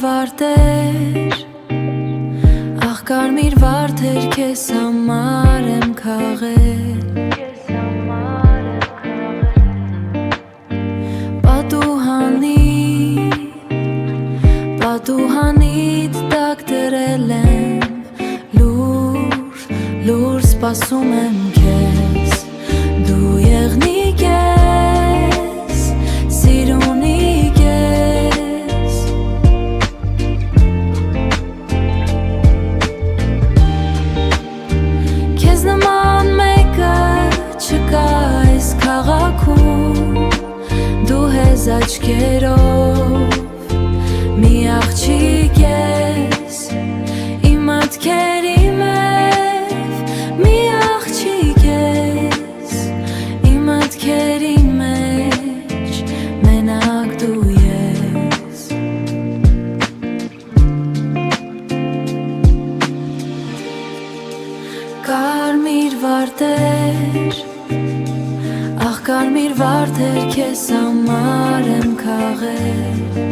վարտեր Ախ կարմիր վարդեր քեզ համար եմ քաղել Պատուհանիդ տակ դրել եմ լուր սպասում եմ քեզ Դու եղնիկ ես, սիրունիկ ես Քեզ նման մեկը չկա այս քաղաքում Դու հեզ աչքերով մի աղջիկ ես Իմ մտքերի մեջ մի աղջիկ ես Իմ մտքերի մեջ մենակ դու ես Կարմիր վարտեր Ախ կարմիր վարտեր քեզ համար եմ քաղել